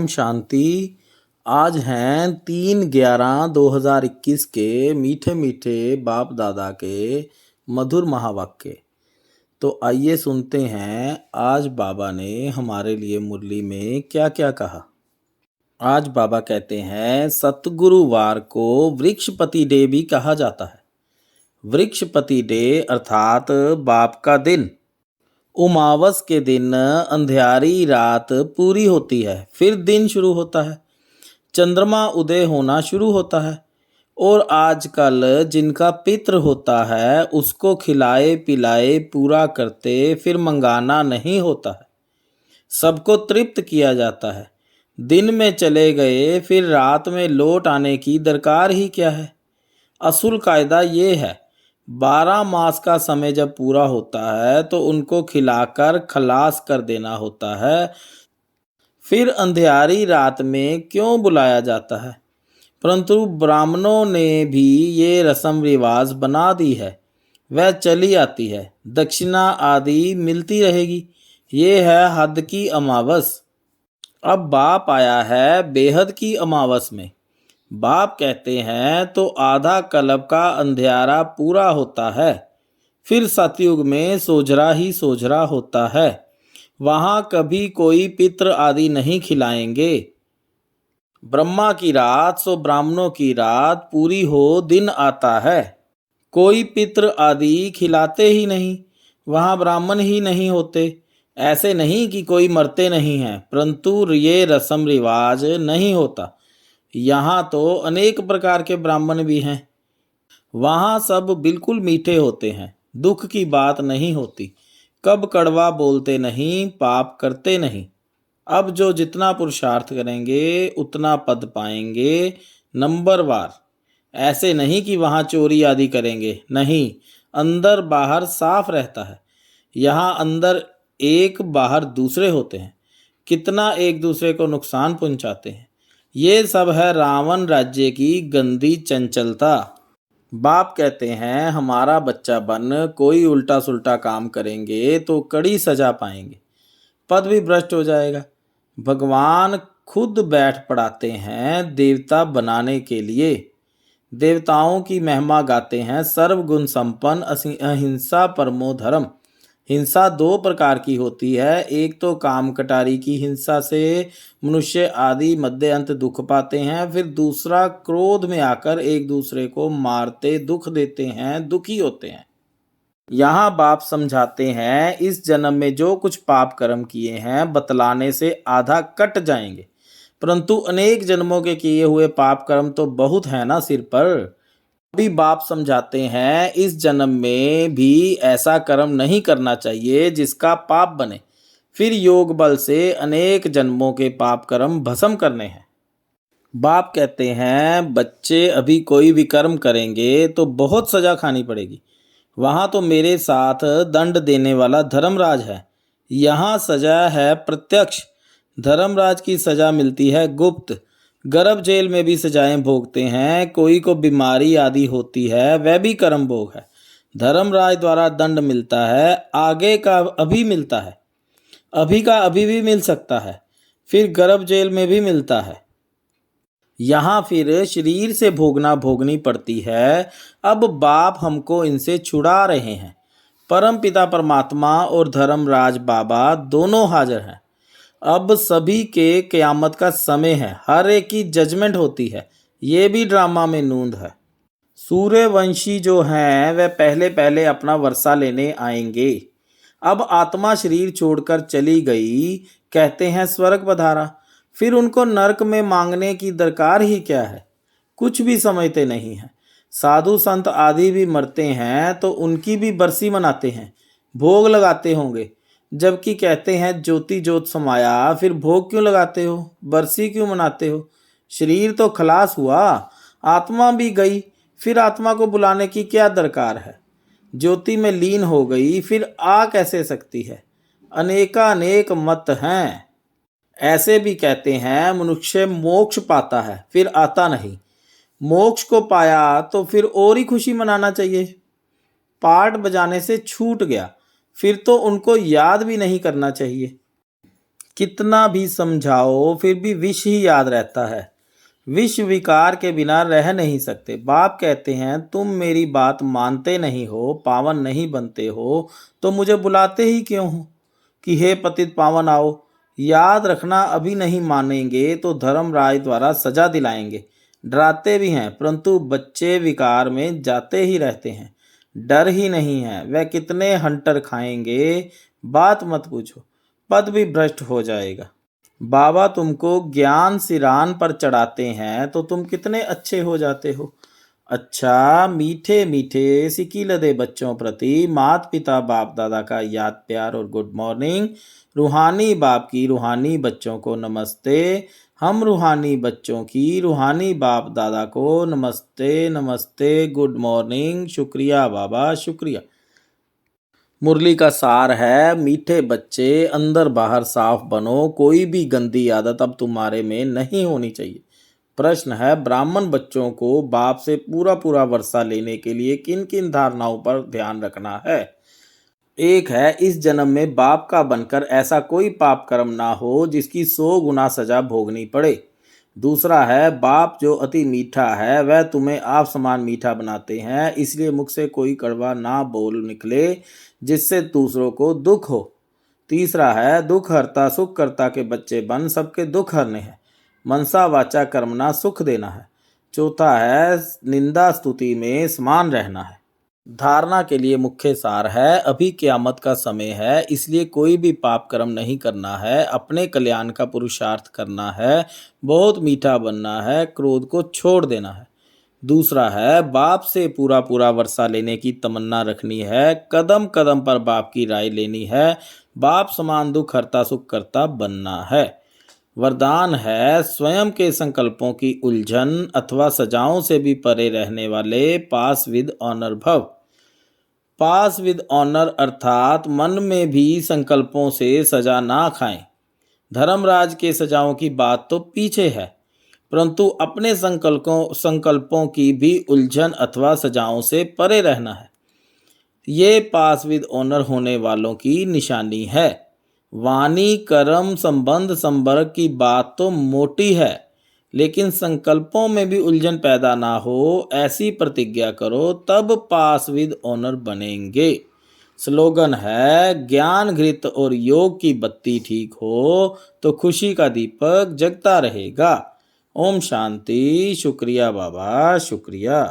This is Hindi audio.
ओम शांति। आज हैं 3/11/2021 के मीठे मीठे बाप दादा के मधुर महावाक्य। तो आइए सुनते हैं आज बाबा ने हमारे लिए मुरली में क्या क्या कहा। आज बाबा कहते हैं सतगुरुवार को वृक्षपति डे भी कहा जाता है। वृक्षपति डे अर्थात बाप का दिन। उमावस के दिन अंधियारी रात पूरी होती है, फिर दिन शुरू होता है, चंद्रमा उदय होना शुरू होता है और आजकल जिनका पितृ होता है उसको खिलाए पिलाए पूरा करते फिर मंगाना नहीं होता है। सबको तृप्त किया जाता है। दिन में चले गए फिर रात में लौट आने की दरकार ही क्या है। असूल कायदा ये है, 12 मास का समय जब पूरा होता है तो उनको खिलाकर खलास कर देना होता है। फिर अंधियारी रात में क्यों बुलाया जाता है? परंतु ब्राह्मणों ने भी ये रस्म रिवाज बना दी है, वह चली आती है। दक्षिणा आदि मिलती रहेगी। ये है हद की अमावस। अब बाप आया है बेहद की अमावस में। बाप कहते हैं तो आधा कल्प का अंधियारा पूरा होता है, फिर सतयुग में सोझरा ही सोझरा होता है। वहां कभी कोई पितृ आदि नहीं खिलाएंगे। ब्रह्मा की रात सो ब्राह्मणों की रात पूरी हो दिन आता है। कोई पितृ आदि खिलाते ही नहीं, वहां ब्राह्मण ही नहीं होते। ऐसे नहीं कि कोई मरते नहीं हैं, परंतु ये रस्म रिवाज नहीं होता। यहाँ तो अनेक प्रकार के ब्राह्मण भी हैं। वहाँ सब बिल्कुल मीठे होते हैं, दुख की बात नहीं होती, कब कड़वा बोलते नहीं, पाप करते नहीं। अब जो जितना पुरुषार्थ करेंगे उतना पद पाएंगे नंबरवार। ऐसे नहीं कि वहाँ चोरी आदि करेंगे, नहीं, अंदर बाहर साफ रहता है। यहाँ अंदर एक बाहर दूसरे होते हैं, कितना एक दूसरे को नुकसान पहुंचाते हैं। ये सब है रावण राज्य की गंदी चंचलता। बाप कहते हैं हमारा बच्चा बन कोई उल्टा सुल्टा काम करेंगे तो कड़ी सजा पाएंगे, पद भी भ्रष्ट हो जाएगा। भगवान खुद बैठ पड़ाते हैं देवता बनाने के लिए। देवताओं की महिमा गाते हैं सर्वगुण संपन्न अहिंसा परमो धर्म। हिंसा 2 प्रकार की होती है, एक तो काम कटारी की हिंसा से मनुष्य आदि मध्य अंत दुख पाते हैं, फिर दूसरा क्रोध में आकर एक दूसरे को मारते दुख देते हैं, दुखी होते हैं। यहाँ बाप समझाते हैं इस जन्म में जो कुछ पाप कर्म किए हैं बतलाने से आधा कट जाएंगे, परंतु अनेक जन्मों के किए हुए पाप कर्म तो बहुत है ना सिर पर। अभी बाप समझाते हैं इस जन्म में भी ऐसा कर्म नहीं करना चाहिए जिसका पाप बने, फिर योग बल से अनेक जन्मों के पाप कर्म भस्म करने हैं। बाप कहते हैं बच्चे अभी कोई विकर्म करेंगे तो बहुत सजा खानी पड़ेगी। वहाँ तो मेरे साथ दंड देने वाला धर्मराज है, यहाँ सजा है प्रत्यक्ष। धर्मराज की सजा मिलती है गुप्त। गर्भ जेल में भी सजाएं भोगते हैं। कोई को बीमारी आदि होती है, वह भी कर्म भोग है। धर्मराज द्वारा दंड मिलता है, आगे का अभी मिलता है, अभी का अभी भी मिल सकता है, फिर गर्भ जेल में भी मिलता है। यहाँ फिर शरीर से भोगना भोगनी पड़ती है। अब बाप हमको इनसे छुड़ा रहे हैं। परम पिता परमात्मा और धर्मराज बाबा दोनों हाजिर हैं। अब सभी के क़यामत का समय है, हर एक की जजमेंट होती है। ये भी ड्रामा में नूंद है। सूर्यवंशी जो हैं वह पहले पहले अपना वर्षा लेने आएंगे। अब आत्मा शरीर छोड़कर चली गई, कहते हैं स्वर्ग पधारा, फिर उनको नरक में मांगने की दरकार ही क्या है। कुछ भी समझते नहीं हैं। साधु संत आदि भी मरते हैं तो उनकी भी बरसी मनाते हैं, भोग लगाते होंगे, जबकि कहते हैं ज्योति ज्योत समाया, फिर भोग क्यों लगाते हो, बरसी क्यों मनाते हो। शरीर तो खलास हुआ, आत्मा भी गई, फिर आत्मा को बुलाने की क्या दरकार है। ज्योति में लीन हो गई, फिर आ कैसे सकती है। अनेकानेक मत हैं। ऐसे भी कहते हैं मनुष्य मोक्ष पाता है फिर आता नहीं। मोक्ष को पाया तो फिर और ही खुशी मनाना चाहिए। पाठ बजाने से छूट गया, फिर तो उनको याद भी नहीं करना चाहिए। कितना भी समझाओ फिर भी विष ही याद रहता है। विष विकार के बिना रह नहीं सकते। बाप कहते हैं तुम मेरी बात मानते नहीं हो, पावन नहीं बनते हो, तो मुझे बुलाते ही क्यों हो कि हे पतित पावन आओ। याद रखना, अभी नहीं मानेंगे तो धर्मराज द्वारा सजा दिलाएंगे। डराते भी हैं परंतु बच्चे विकार में जाते ही रहते हैं। डर ही नहीं है, वह कितने हंटर खाएंगे, बात मत पूछो, पद भी भ्रष्ट हो जाएगा। बाबा तुमको ज्ञान सिरान पर चढ़ाते हैं तो तुम कितने अच्छे हो जाते हो। अच्छा, मीठे मीठे सिकीलदे बच्चों प्रति माता पिता बाप दादा का याद प्यार और गुड मॉर्निंग। रूहानी बाप की रूहानी बच्चों को नमस्ते। हम रूहानी बच्चों की रूहानी बाप दादा को नमस्ते नमस्ते, गुड मॉर्निंग। शुक्रिया बाबा, शुक्रिया। मुरली का सार है, मीठे बच्चे अंदर बाहर साफ बनो, कोई भी गंदी आदत अब तुम्हारे में नहीं होनी चाहिए। प्रश्न है, ब्राह्मण बच्चों को बाप से पूरा पूरा वर्षा लेने के लिए किन किन धारणाओं पर ध्यान रखना है। एक है, इस जन्म में बाप का बनकर ऐसा कोई पाप कर्म ना हो जिसकी 100 गुना सजा भोगनी पड़े। दूसरा है, बाप जो अति मीठा है वह तुम्हें आप समान मीठा बनाते हैं, इसलिए मुख से कोई कड़वा ना बोल निकले जिससे दूसरों को दुख हो। तीसरा है, दुख हरता सुख करता के बच्चे बन सबके दुख हरने हैं। मनसा वाचा कर्मना सुख देना है। चौथा है, निंदा स्तुति में समान रहना है। धारणा के लिए मुख्य सार है, अभी कियामत का समय है, इसलिए कोई भी पाप कर्म नहीं करना है, अपने कल्याण का पुरुषार्थ करना है, बहुत मीठा बनना है, क्रोध को छोड़ देना है। दूसरा है, बाप से पूरा पूरा वर्षा लेने की तमन्ना रखनी है, कदम कदम पर बाप की राय लेनी है, बाप समान दुख हरता सुख करता बनना है। वरदान है, स्वयं के संकल्पों की उलझन अथवा सजाओं से भी परे रहने वाले पास विद ऑनर भव। पास विद ऑनर अर्थात मन में भी संकल्पों से सजा ना खाएं। धर्मराज के सजाओं की बात तो पीछे है, परंतु अपने संकल्पों की भी उलझन अथवा सजाओं से परे रहना है। ये पास विद ऑनर होने वालों की निशानी है। वाणी कर्म संबंध संपर्क की बात तो मोटी है, लेकिन संकल्पों में भी उलझन पैदा ना हो ऐसी प्रतिज्ञा करो, तब पास विद ऑनर बनेंगे। स्लोगन है, ज्ञान घृत और योग की बत्ती ठीक हो तो खुशी का दीपक जगता रहेगा। ओम शांति। शुक्रिया बाबा, शुक्रिया।